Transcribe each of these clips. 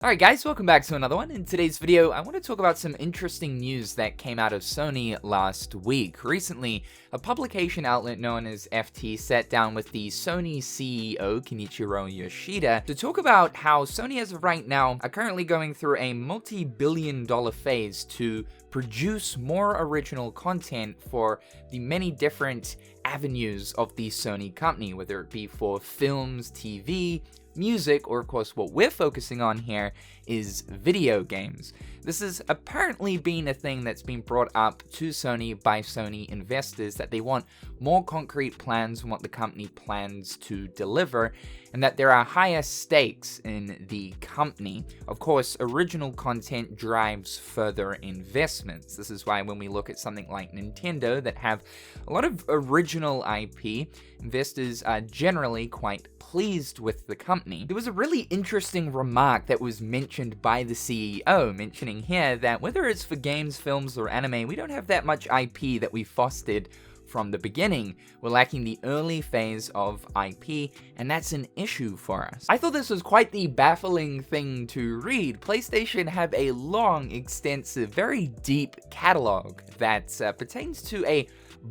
Alright guys, welcome back to another one. In today's video, I want to talk about some interesting news that came out of Sony last week. Recently, a publication outlet known as FT sat down with the Sony CEO, Kenichiro Yoshida, to talk about how Sony as of right now are currently going through a multi-billion-dollar phase to produce more original content for the many different avenues of the Sony company, whether it be for films, TV, music, or of course what we're focusing on here is video games. This has apparently been a thing that's been brought up to Sony by Sony investors, that they want more concrete plans on what the company plans to deliver, and that there are higher stakes in the company. Of course, original content drives further investments. This is why when we look at something like Nintendo that have a lot of original IP, investors are generally quite pleased with the company. There was a really interesting remark that was mentioned by the CEO, mentioning here that whether it's for games, films, or anime, we don't have that much IP that we fostered from the beginning. We're lacking the early phase of IP, and that's an issue for us. I thought this was quite the baffling thing to read. PlayStation have a long, extensive, very deep catalog that pertains to a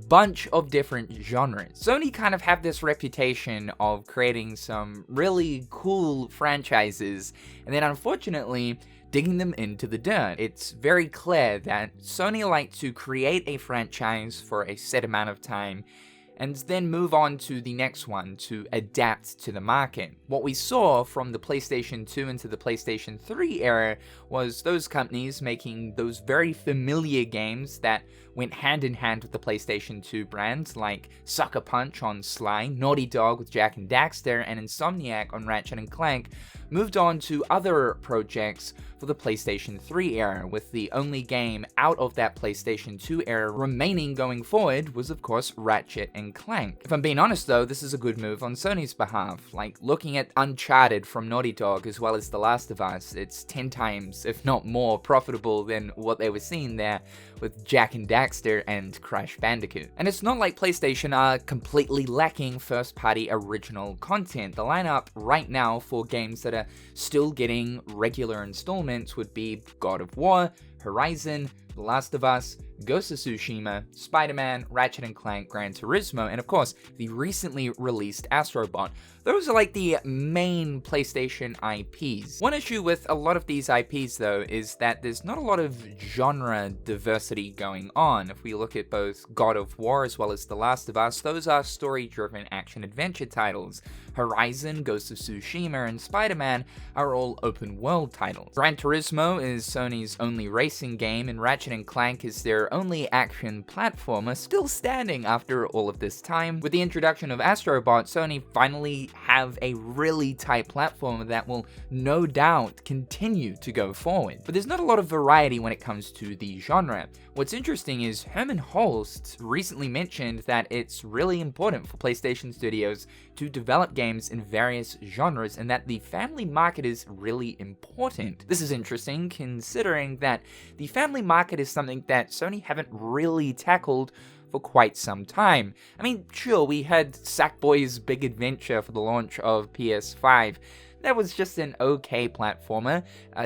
bunch of different genres. Sony kind of have this reputation of creating some really cool franchises and then unfortunately digging them into the dirt. It's very clear that Sony like to create a franchise for a set amount of time and then move on to the next one to adapt to the market. What we saw from the PlayStation 2 into the PlayStation 3 era was those companies making those very familiar games that went hand in hand with the PlayStation 2 brands, like Sucker Punch on Sly, Naughty Dog with Jak and Daxter, and Insomniac on Ratchet & Clank, moved on to other projects for the PlayStation 3 era, with the only game out of that PlayStation 2 era remaining going forward was of course Ratchet & Clank. If I'm being honest though, this is a good move on Sony's behalf. Like looking at Uncharted from Naughty Dog as well as The Last of Us, it's 10 times, if not more, profitable than what they were seeing there with Jak and Daxter and Crash Bandicoot. And it's not like PlayStation are completely lacking first-party original content. The lineup right now for games that are still getting regular installments would be God of War, Horizon, The Last of Us, Ghost of Tsushima, Spider-Man, Ratchet & Clank, Gran Turismo, and of course, the recently released Astro Bot. Those are like the main PlayStation IPs. One issue with a lot of these IPs though is that there's not a lot of genre diversity going on. If we look at both God of War as well as The Last of Us, those are story-driven action-adventure titles. Horizon, Ghost of Tsushima, and Spider-Man are all open-world titles. Gran Turismo is Sony's only racing game, and Ratchet & Clank is their only action platformer, still standing after all of this time. With the introduction of Astro Bot, Sony finally have a really tight platform that will no doubt continue to go forward. But there's not a lot of variety when it comes to the genre. What's interesting is Herman Holst recently mentioned that it's really important for PlayStation Studios to develop games in various genres and that the family market is really important. This is interesting considering that the family market is something that Sony haven't really tackled for quite some time. I mean, sure, we had Sackboy's Big Adventure for the launch of PS5. That was just an okay platformer.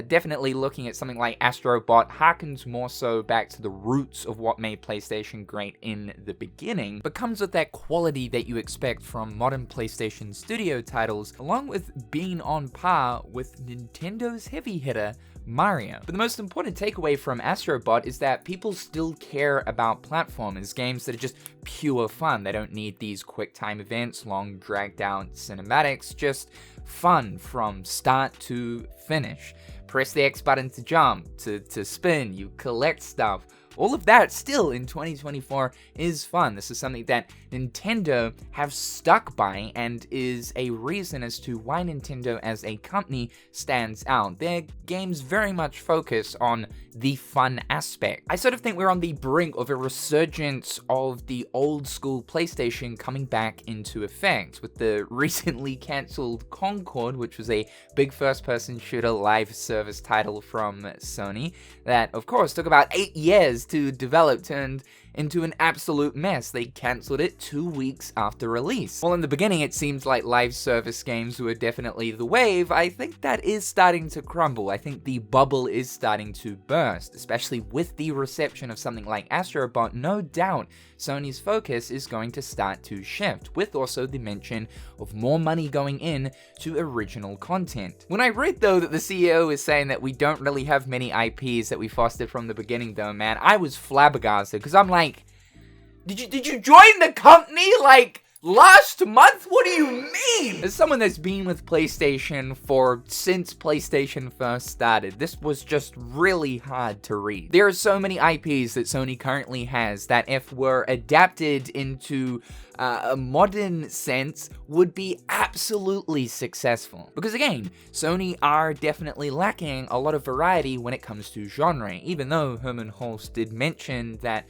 Definitely looking at something like Astro Bot harkens more so back to the roots of what made PlayStation great in the beginning, but comes with that quality that you expect from modern PlayStation Studio titles, along with being on par with Nintendo's heavy hitter, Mario. But the most important takeaway from Astro Bot is that people still care about platformers, games that are just pure fun. They don't need these quick time events, long dragged out cinematics, just fun from start to finish. Press the X button to jump, to spin, you collect stuff. All of that still in 2024 is fun. This is something that Nintendo have stuck by and is a reason as to why Nintendo as a company stands out. Their games very much focus on the fun aspect. I sort of think we're on the brink of a resurgence of the old school PlayStation coming back into effect with the recently cancelled Concord, which was a big first-person shooter live service title from Sony that, of course, took about 8 years to develop, turned into an absolute mess. They cancelled it 2 weeks after release. While in the beginning it seemed like live service games were definitely the wave, I think that is starting to crumble. I think the bubble is starting to burst, especially with the reception of something like Astro Bot. No doubt Sony's focus is going to start to shift, with also the mention of more money going in to original content. When I read though that the CEO is saying that we don't really have many IPs that we fostered from the beginning though, man, I was flabbergasted, because I'm like, did you join the company like last month? What do you mean? As someone that's been with PlayStation since PlayStation first started, this was just really hard to read. There are so many IPs that Sony currently has that, if were adapted into a modern sense, would be absolutely successful. Because again, Sony are definitely lacking a lot of variety when it comes to genre, even though Herman Hulst did mention that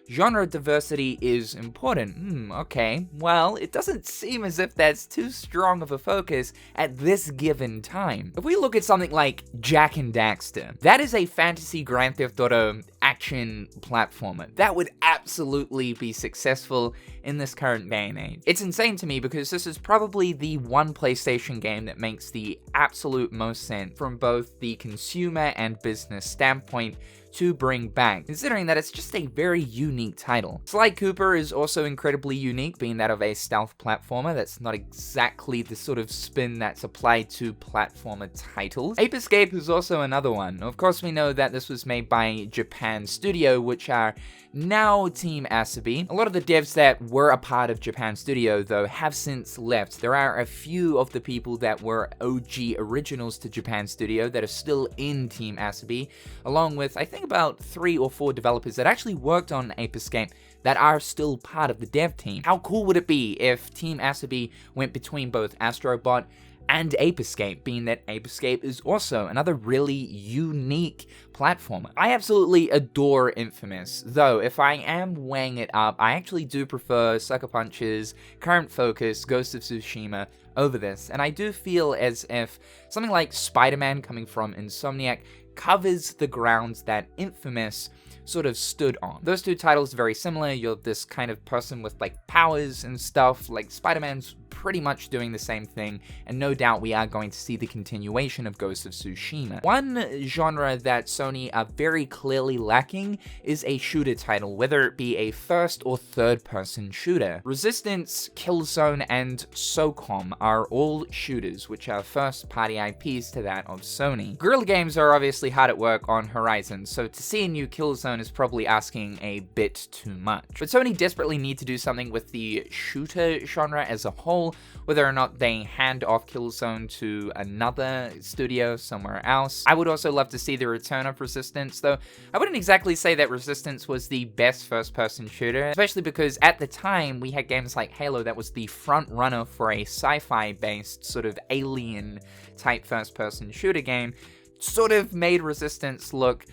genre diversity is important. Okay. Well, it doesn't seem as if that's too strong of a focus at this given time. If we look at something like Jak and Daxter, that is a fantasy Grand Theft Auto action platformer that would absolutely be successful in this current day and age. It's insane to me because this is probably the one PlayStation game that makes the absolute most sense from both the consumer and business standpoint to bring back, considering that it's just a very unique title. Sly Cooper is also incredibly unique, being that of a stealth platformer. That's not exactly the sort of spin that's applied to platformer titles. Ape Escape is also another one. Of course, we know that this was made by Japan Studio, which are now Team Asobi. A lot of the devs that were a part of Japan Studio, though, have since left. There are a few of the people that were OG originals to Japan Studio that are still in Team Asobi, along with, I think, about 3 or 4 developers that actually worked on Ape Escape that are still part of the dev team. How cool would it be if Team Asobi went between both Astro Bot and Ape Escape, being that Ape Escape is also another really unique platformer. I absolutely adore Infamous, though if I am weighing it up, I actually do prefer Sucker Punch's current focus, Ghost of Tsushima, over this, and I do feel as if something like Spider-Man coming from Insomniac covers the grounds that Infamous sort of stood on. Those two titles are very similar. You're this kind of person with like powers and stuff. Like Spider-Man's pretty much doing the same thing, and no doubt we are going to see the continuation of Ghost of Tsushima. One genre that Sony are very clearly lacking is a shooter title, whether it be a first or third person shooter. Resistance, Killzone, and SOCOM are all shooters, which are first party IPs to that of Sony. Guerrilla Games are obviously hard at work on Horizon, so to see a new Killzone is probably asking a bit too much. But Sony desperately need to do something with the shooter genre as a whole, whether or not they hand off Killzone to another studio somewhere else. I would also love to see the return of Resistance, though I wouldn't exactly say that Resistance was the best first-person shooter, especially because at the time we had games like Halo that was the front runner for a sci-fi based sort of alien type first-person shooter game. Sort of made Resistance look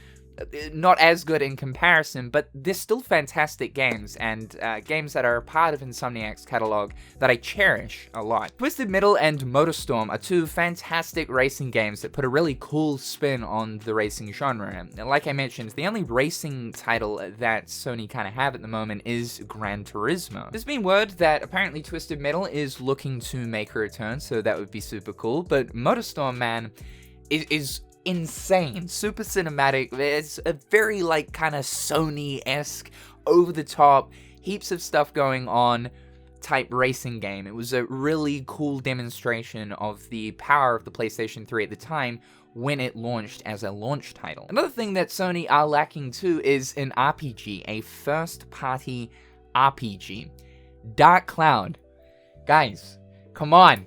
not as good in comparison, but they're still fantastic games, and games that are a part of Insomniac's catalog that I cherish a lot. Twisted Metal and MotorStorm are two fantastic racing games that put a really cool spin on the racing genre. And like I mentioned, the only racing title that Sony kind of have at the moment is Gran Turismo. There's been word that apparently Twisted Metal is looking to make a return, so that would be super cool, but MotorStorm, man, is insane, super cinematic. It's a very like kind of Sony-esque, over the top, heaps of stuff going on type racing game. It was a really cool demonstration of the power of the PlayStation 3 at the time when it launched as a launch title. Another thing that Sony are lacking too is an RPG, a first-party RPG. Dark Cloud. Guys, come on.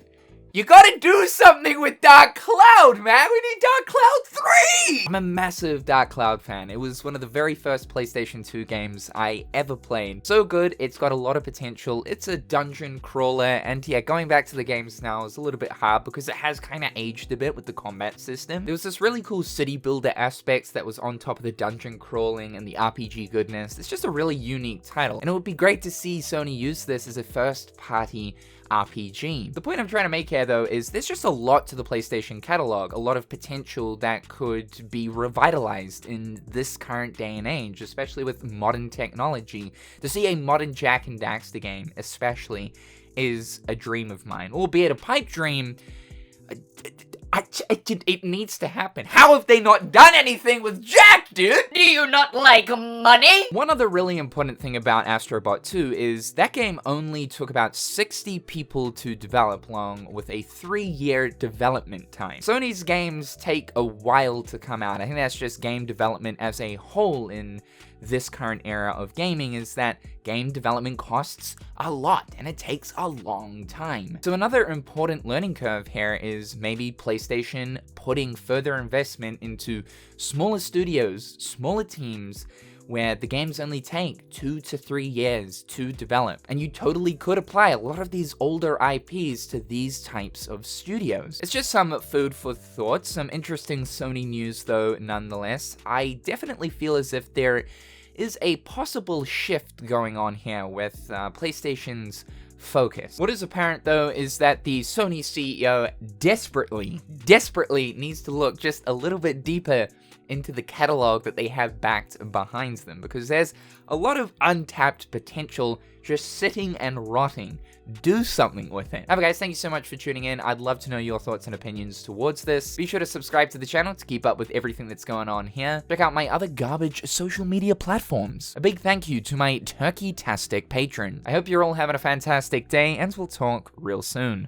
You gotta do something with Dark Cloud, man! We need Dark Cloud 3! I'm a massive Dark Cloud fan. It was one of the very first PlayStation 2 games I ever played. So good, it's got a lot of potential. It's a dungeon crawler, and yeah, going back to the games now is a little bit hard because it has kind of aged a bit with the combat system. There was this really cool city builder aspects that was on top of the dungeon crawling and the RPG goodness. It's just a really unique title, and it would be great to see Sony use this as a first-party RPG. The point I'm trying to make here, though, is there's just a lot to the PlayStation catalog, a lot of potential that could be revitalized in this current day and age, especially with modern technology. To see a modern Jak and Daxter game, especially, is a dream of mine, albeit a pipe dream. It needs to happen. How have they not done anything with Jak, dude? Do you not like money? One other really important thing about Astro Bot 2 is that game only took about 60 people to develop, along with a 3-year development time. Sony's games take a while to come out. I think that's just game development as a whole in this current era of gaming, is that game development costs a lot and it takes a long time. So another important learning curve here is maybe PlayStation putting further investment into smaller studios, smaller teams, where the games only take 2 to 3 years to develop. And you totally could apply a lot of these older IPs to these types of studios. It's just some food for thought, some interesting Sony news though nonetheless. I definitely feel as if there is a possible shift going on here with PlayStation's focus. What is apparent though is that the Sony CEO desperately needs to look just a little bit deeper into the catalog that they have backed behind them, because there's a lot of untapped potential just sitting and rotting. Do something with it. However, guys, thank you so much for tuning in. I'd love to know your thoughts and opinions towards this. Be sure to subscribe to the channel to keep up with everything that's going on here. Check out my other garbage social media platforms. A big thank you to my turkey-tastic patron. I hope you're all having a fantastic day, and we'll talk real soon.